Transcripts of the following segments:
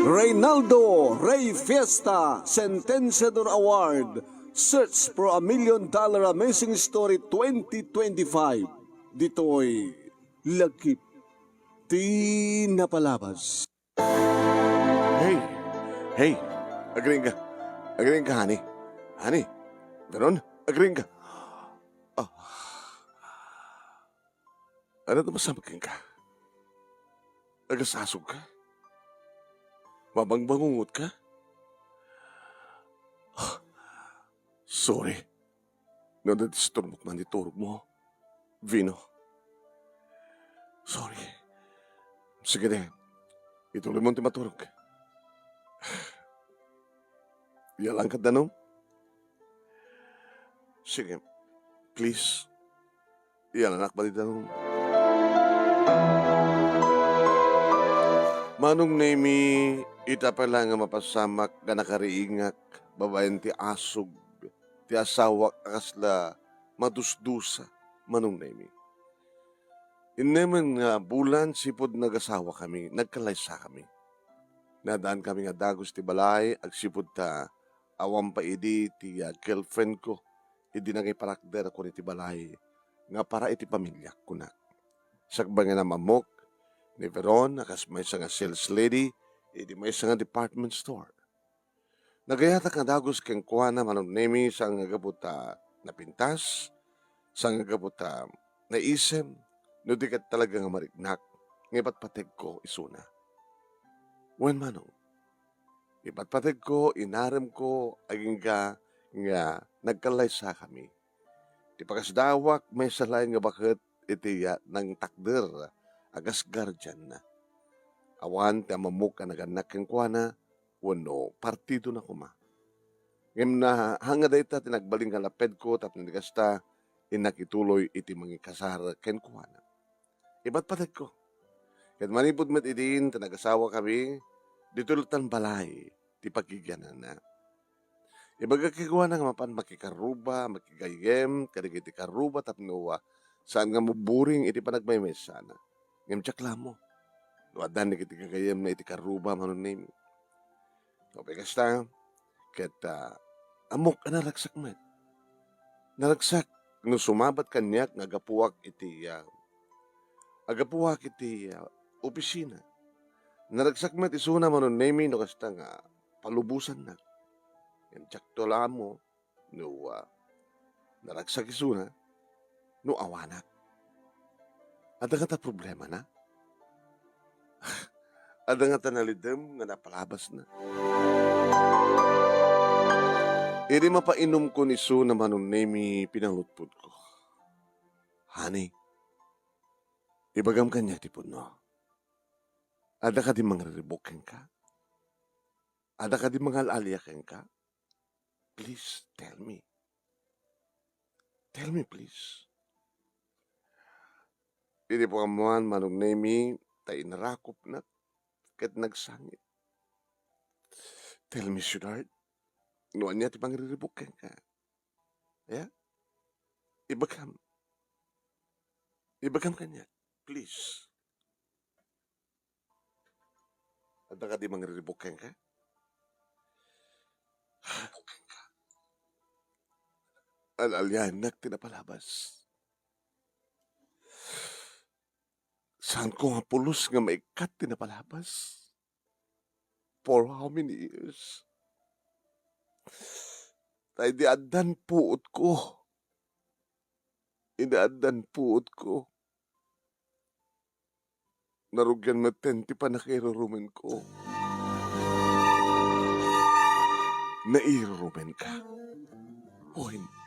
Reynaldo Ray Fiesta Sentenciador Award Search for a $1 Million Amazing Story 2025. Dito'y Lagip Di Napalabas. Hey, hey, agreeing ka. Agreeing ka, honey. Honey, ganon, agreeing ka. Oh. Ano na masamakin ka? Agasasog ka? Mabangbangungot ka? Ah, sorry. No, na-disturb man iturog mo. Vino. Sorry. Sige na. Ituloy mo maturog. Yalang ka tanong? Sige. Please. Yan anak ba tanong? Manong nemi, ita pala nga mapasamak nga nakariingak, babayan ti asog, ti asawak akasla madusdusa, manong nemi. Ineman nga bulan sipod nagasawa kami, nagkalaysa kami. Nadaan kami nga dagos ti balay, ag sipod ta awam pa idi ti girlfriend ko, idi nangay parakder ako ni ti balay, nga para iti pamilya ko na. Sakba nga na mamok, ni Veron, akas may nga sales lady, iti may nga department store. Nagayata nga dagos keng kuha na manong nemi sa nga gabuta na pintas, sa nga gabuta na isem, no di ka talaga nga marignak, nga ipatpateg ko isuna. Wen manong, ipatpateg ko, inarem ko, aging nga nagkalaysa kami. Ipakasdawak, may salay nga bakit iti ng takder, agas guardian na. Awan, ti amamuk ka naganak keng kuana, wano, partido na kuma. Ngayon na hanga da ita, tinagbaling kalaped ko, tapos nagasta, inakituloy iti mga kasar ken kuana. Iba't patag ko. Kat manipod met idin, tinagasawa kami, ditulutan balay, ti pagkigyanan na. Ibaga kikuha nga mapan makikaruba, makigayem, karigiti karuba, tapno saan nga muburing iti panagmaymesa na. Ngam tsakla mo. Luadan na kiti kagayam na iti karuba manon name. Okay kasta, ket amok naragsak met. Naragsak, no sumabat kanyak nga agapuwak iti opisina. Naragsak met isuna manon name no kasta nga palubusan na. Ngam tsakto lang mo, no naragsak isuna, no awanak. Ada nga ta problema na? Ada nga ta nalidem nga napalabas na? Iri mapainom ko ni Su na manong nemi pinangutpod ko. Honey, ibagam kanya tipod no. Ada ka di mangriribukin ka? Ada ka di mangalalyakin ka? Please, tell me. Tell me, please. Hindi po kamuhan, manong nemi, tayo narakop na, kat nagsangit. Tell me, sweetheart, noon niya ti pangriribukin ka. Yeah? Ibagam. Ibagam kanya, please. Ada ka di mangriribukin ka? Ribukin ka. Alalyanak, tinapalabas. Saan ko nga pulos nga maikat tinapalabas? For how many years? Tay di adan puot ko. Inaadan puot ko. Narugyan matenti pa nakirurumen ko. Nairurumen ka. O hindi.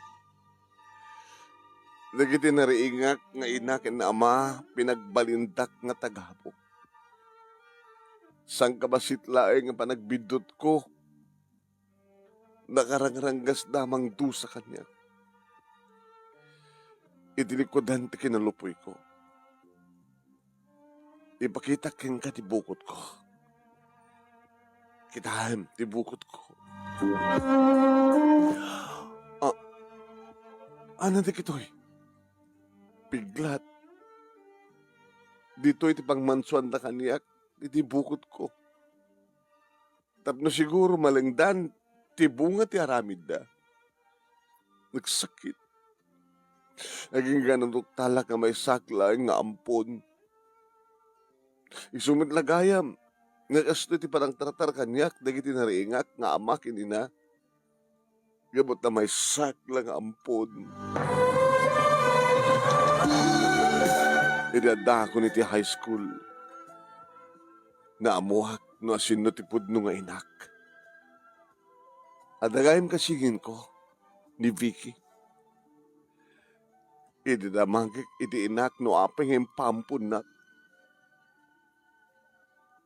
Nagiti nariingak nga inakin na ama, pinagbalindak nga tagabok. Sang kabasitlaeng nga panagbidot ko, nakarangrangas damang du sa kanya. Idilikodan ti kinalupoy ko. Ipakita keng ka ti bukot ko. Kitahem ti bukot ko. Ano di kitoy? Biglat. Dito iti pangmansuan na kaniyak, iti bukod ko. Tapno siguro malengdan, ti bunga ti aramid da. Nagsakit. Naging ganun talak nga may sakla nga ampon. Isumit lagayam, nga kasto ti parang tratar kanyak, dagiti nariingak, nga amak inina. Gabot na may sakla nga ampon. Idada ko niti high school. Naamuhak no asin no tipod no nga inak. Adagayam kasigin ko ni Vicky. Idi damangkik iti inak no apeng yung pampun na.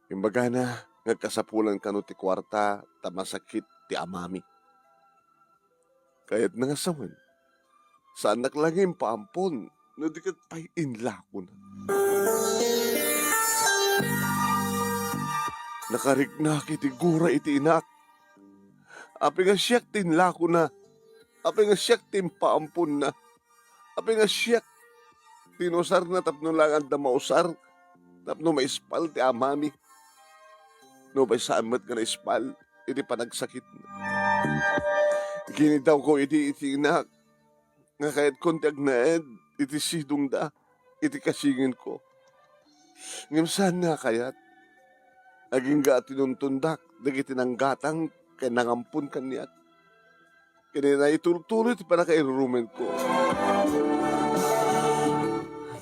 Imbaga na ngagkasapulan ka no ti kwarta tamasakit ti amami. Kaya't nangasawan. Sa anak lang yung pampun no di kat pa'y inlako na. Nakarignak iti gura iti inak. Api nga siyak tinlako na. Api nga siyak timpaampun na. Api nga siyak tinusar na tapno lang ang mausar. Tapno maispal ti amami. No bay saamat ka na ispal. Iti panagsakit na. Gini daw ko iti inak. Nga kahit konti agnaed. Iti sidong da. Iti kasingin ko. Ngimsan nga kayat. Aging ga tinuntundak, dagiti nang gatang, kaya nangampun kaniyat. Kaya na ituloy iti panakairurumen ko.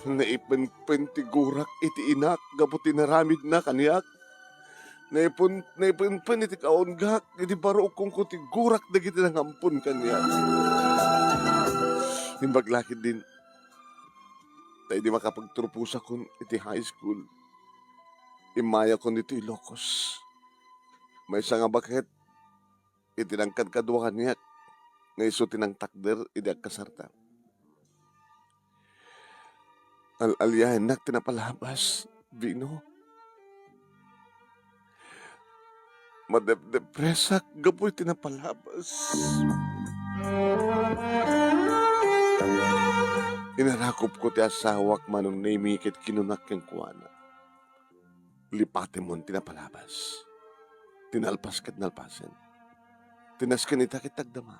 Naipanpan ti gurak iti inak, gabuti naramid na kaniyak. Naipanpan iti kaongak, iti barukong ko ti gurak, dagiti nangampun kaniyat. Himbaglakid din, tayo di makapagtrupusa kon iti high school. Imaya ko nito Ilocos. May isa nga bakit, itinangkad kaduakan niya, nga iso tinang takder, iti agkasarta. Al-alyahin nak tinapalabas, Vino. Madep-depresak, gapoy tinapalabas. Inarakop ko ti asawak manong naimikit kinunak yung kuwana. Lipate mo tinapalabas. Tinalpas kat nalpasin. Tinaskan ita kitagdama.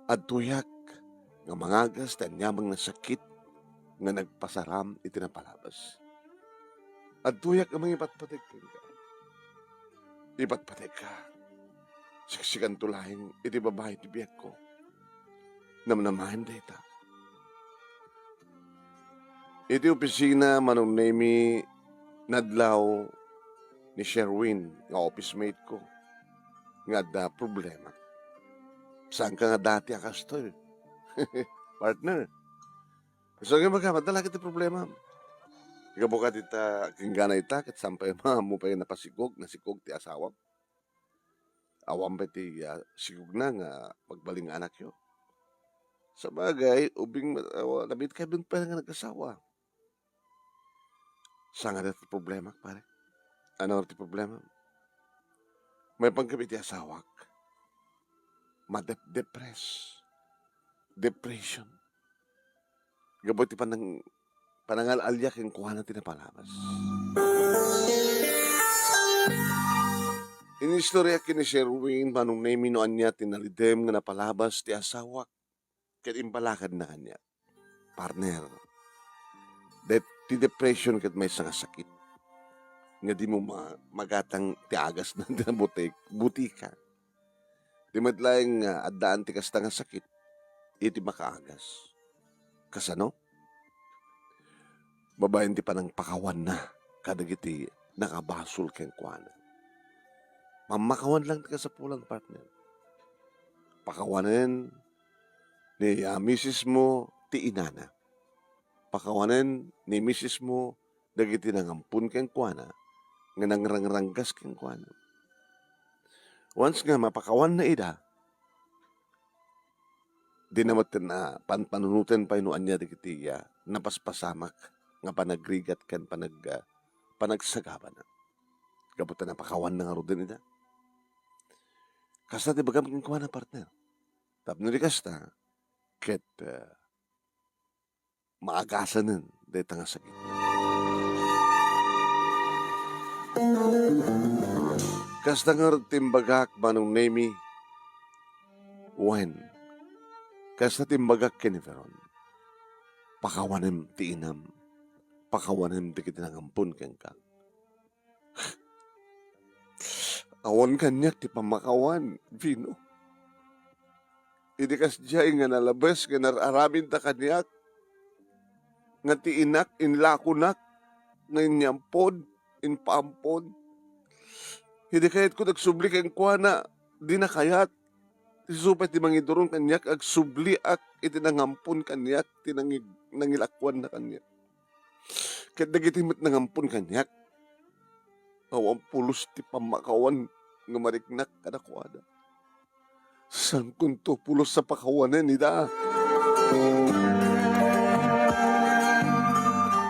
At tuyak nga mangagas tan nyamang na sakit nga nagpasaram itinapalabas. At tuyak nga mangipatpatik ka. Ipatpatik ka. Siksikan tulahin iti babae ti biyak ko. Namnamahin data. Iti opisina manong nemi nadlaw ni Sherwin, nga office mate ko, nga da problema. Saan ka nga dati akastoy? Partner. So nga madala kita problema. Ikabukat ita, kinggana ita, kat sampay mo pa yung napasigog, nasigog ti asawa. Awam pa ti sigog na nga magbaling anak yo. Sa bagay, ubing labit kayo dun pa nga nag-asawa. Saan nga dati problema, pare? Ano ti problema? May pangkabit ti asawak. Madep-depress. Depression. Gabot ti panangal-alyak yung kuha na tinapalabas. Inistorya kini Sherwin, manong naiminuan niya tinalidem nga napalabas ti asawak. Kat impalakad na kanya. Partner. Ti depression kat may nga sakit. Nga di mo magatang ti agas na buti ka. Di madlaing addaan ti kasta nga sakit. Iti makaagas. Kasano? Babayan ti panang pakawan na. Kadagiti nakabasol keng kuana. Mamakawan lang ti kasapulan, partner. Pakawanan ni misis mo ti inana. Pakawanan ni misis mo dagiti nangampun keng kuana nga nangrangrangas keng kuana. Once nga mapakawan na ida, di namat na panunutan pa inuan niya dagiti napaspasamak nga panagrigat ken panagsagaban na. Kaputan na pakawan na nga ro din ida. Kasta di bagam keng kuana, partner. Tapno di kasta, ket maagasan nun dahil nga sakit. Kasta nga timbagak manong nemi, wen, kasta timbagak kiniferon, pakawanem ti inam, pakawanem ti kitinangampun ken ka. Awan kanyak ti pamakawan, Vino. Idi kas jay nga nalabas, nga nararamin ta kanyak, nga ti inak, inlakunak, nga inyampod, inpaampod. Hindi kayat ko nagsubli kang kwa na, di na kayat. Supay ti mangidurong kanyak, ag subli ak itinangampun kanyak, tinangilakwan na kanyak. Kahit nagitimit nangampun kanyak, awang pulos ti pamakawan, nga mariknak kadakwada. San kunto pulos sa pakawanan nida?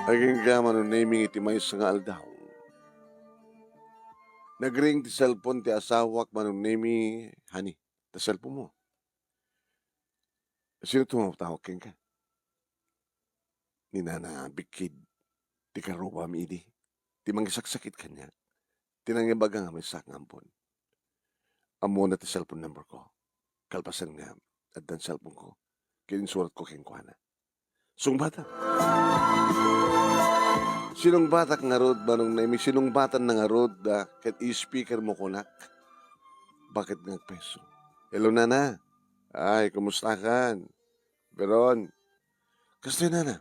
Aging gaman no naming iti may nga aldaw. Nagring ti cellphone ti asawak manong nami, honey, ta cellphone mo. Sino tumawag ka? Ni Nana Bikid, ti karuba mi idi. Ti mangisaksakit kanya. Tinangibaga nga may sakangampon. Amo na ti cellphone number ko. Kalpasan nga, at dan cellphone ko. Kininsurat ko kengkwana. Sungbata. Sinong batak nga rod manong nami, sinong batan na nga rod kat i-speaker mo kunak. Bakit nga peso? Hello nana. Ay, kumusta kan? Beron. Kasi nana.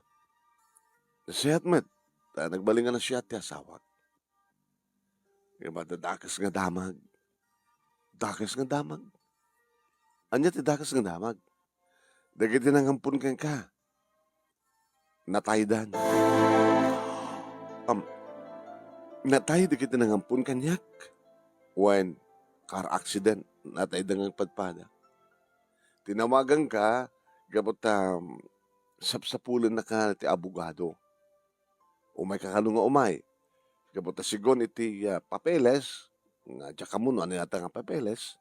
Sihat mat. Nagbalingan na siya ti asawak. Nga ba, dakas nga damag. Dakas nga damag. Anya ti dakas nga damag. Dagiti nangampun kang ka. Nataydan. Natay di kita nangampun kanyak. When car accident, natay dangang padpada. Tinawagan ka, gabot sapsapulan na ka ti abogado. Umay kakalunga umay. Gabot sigon iti papeles, nga jakamuno, ano yata nga papeles,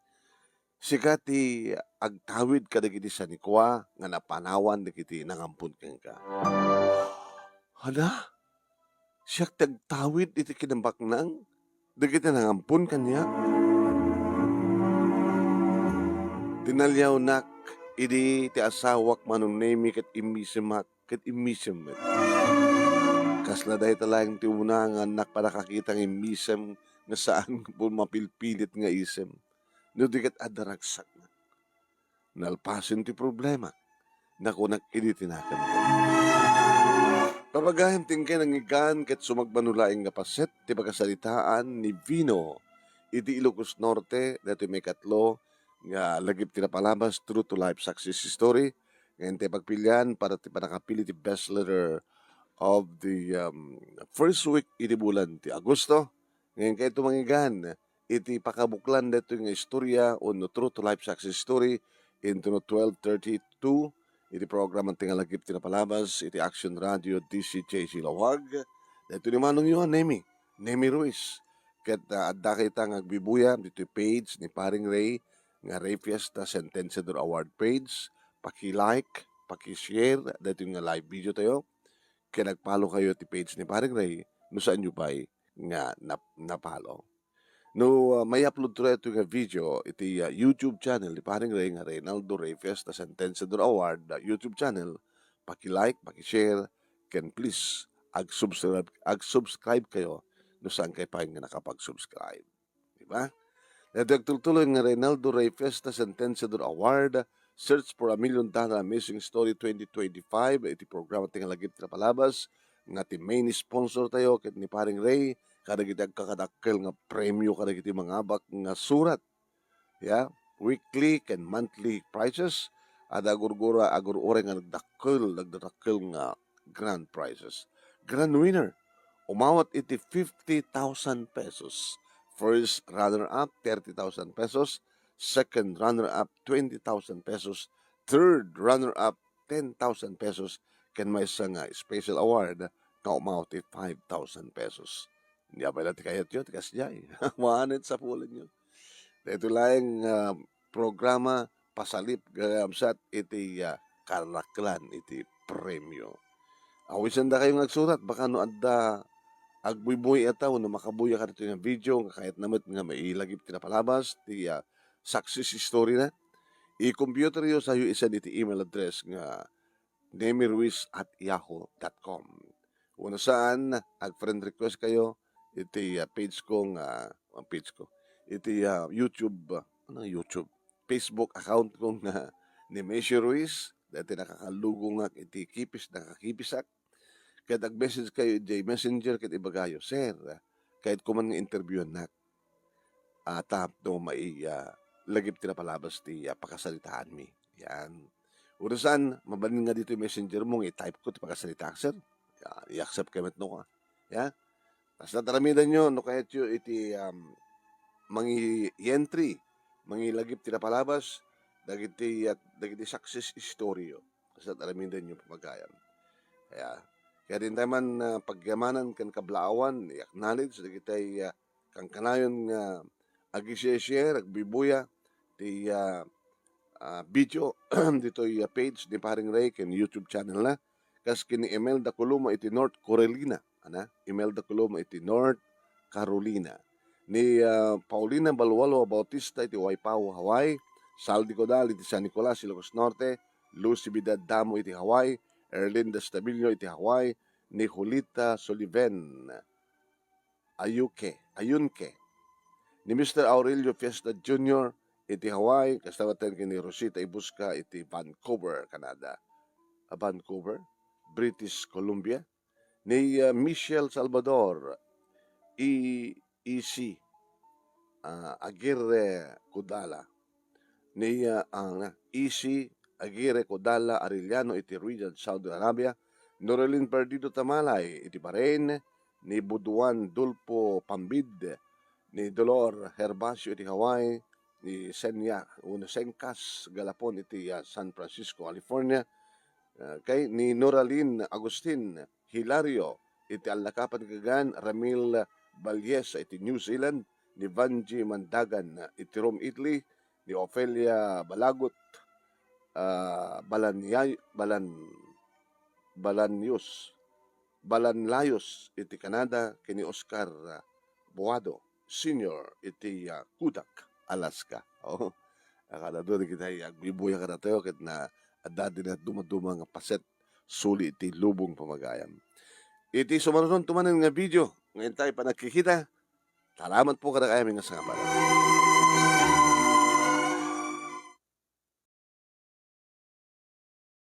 sika ti agtawid ka dagiti sa nikwa, nga napanawan dagiti nangampun kang ka. Hala? Siyak tagtawid iti kinambaknang, dagiti nangampun kanya. Tinalyaw nak, idi ti asawak manong nemi kat imisimak, kat imisimak. Kasla dahi talayang ti una nga anak para kakitang imisem nga saan po mapilpilit nga isem. No di kat adaragsak na. Nalpasin ti problema. Naku nakiditinakan ko. Papagahem tingke ng ikan ket sumagbanulaing nga paset ti pagkasalitaan ni Vino iti Ilocos Norte dati may katlo nga lagip ti napalabas True to Life Success Story ngayon ti pagpilian para ti panakapili ti bestseller of the first week iti bulan ti Agosto ngayon kay tumangigan iti pakabuklan dito nga istorya on no True to Life Success Story into no 12:32 iti program ang tingalagip tinapalabas, iti Action Radio DCJ Silawag. Dito ni manong yun, Nemi Ruiz. Kat adda kita nga agbibuya, dito page ni Paring Ray, nga Ray Fiesta Sentenciador Award page. Paki-like, paki-share, dito yung live video tayo. Kaya nagpalo kayo ti page ni Paring Ray, no saan nyo ba nga napalo. No, may upload to ito nga video, iti YouTube channel ni Paring Ray nga Reynaldo Ray Fiesta Sentenciador Award, YouTube channel, paki-like, paki-share, can please ag-subscribe kayo no saan kayo pa nga nakapag-subscribe. Diba? Nagtultuloy nga Reynaldo Ray Fiesta Sentenciador Award, Search for a $1 Million Amazing Story 2025, iti programa tingalagip na palabas, nga ti main sponsor tayo, kit ni Paring Ray, kadagiti agkakadakkel nga premyo kadagiti mga abak nga surat. Yeah, weekly and monthly prices at agurgura agurure nga nagdakkel nga grand prizes. Grand winner umawat iti 50,000 pesos. First runner-up 30,000 pesos, second runner-up 20,000 pesos, third runner-up 10,000 pesos, ken may isa nga special award nga umawat iti 5,000 pesos. Hindi pa natin kayat yun, tikas jay. Mahanit sa pulan yun. Ito lang programa pasalip gagamsat iti karaklan, iti premyo. Awisan da kayo nagsurat, baka no adda agbuy-buy ataw no makabuya ka dito nga video nga kahit namat nga mailagip tinapalabas ti success story na. I-computer yo sa iyo isa iti email address nga nemiruiz@yahoo.com. Una saan, ag-friend request kayo, iti page ko nga, page ko, iti YouTube, YouTube, Facebook account ko nga ni Messi Ruiz, dati nakakalugong nga iti kipis, nakakipisak, kahit ag-message kayo, iti messenger, kahit ibagayo, sir, kahit kuman nga interview na, tap no, lagip tinapalabas ti pakasalitaan mi. Yan. Urusan, mabalin nga dito yung messenger mo, i-type ko ti pakasalitaan, sir. I-accept kayo no ka. Ya. Tapos nataramidan nyo, no kahit yung iti mangi entry, mangi lagip tinapalabas, dagiti success story yo. Tapos nataramidan nyo pamagayan. Kaya din tayo man pagyamanan kan kablaawan, i-acknowledge, dagiti kang kanayon nga agi-share, agbibuya, ti video dito yung page ni Paring Ray ken YouTube channel na kas kini Imelda Coloma iti North Carolina Imelda Coloma iti North Carolina ni Paulina Balwalo Bautista iti Waipaw Hawaii, Saldi Codal iti San Nicolas Ilocos Norte, Lucy Bidad Damo iti Hawaii, Erlinda Stabilio iti Hawaii, ni Julita Soliven Ayunke ni Mr. Aurelio Fiesta Jr. iti Hawaii, kasawatan kini Rosita Ibuska iti Vancouver, Canada. Vancouver, British Columbia. Ni Michelle Salvador, EC, Aguirre Codala. Ni EC, Aguirre Codala Arellano iti Riyadh, Saudi Arabia. Norelin Perdido Tamalay iti Bahrain. Ni Buduan Dulpo Pambid, ni Dolor Herbacio iti Hawaii, ni Senkas Galapon iti San Francisco, California, kay ni Noralyn Agustin Hilario iti Alakapan Kagan, Ramil Balyes iti New Zealand, ni Vanji Mandagan iti Rome, Italy, ni Ofelia Balagot Balanlayos iti Canada, kini Oscar Buado Senior iti Kudak, Alaska. Oh, akala doon kita agbibuya ka na tayo kahit na adadi na dumaduma nga paset suli iti lubong pamagayan. Iti sumarunon tumanin nga video. Ngayon tayo pa nagkikita. Salamat po kada kaya mga sangabalan.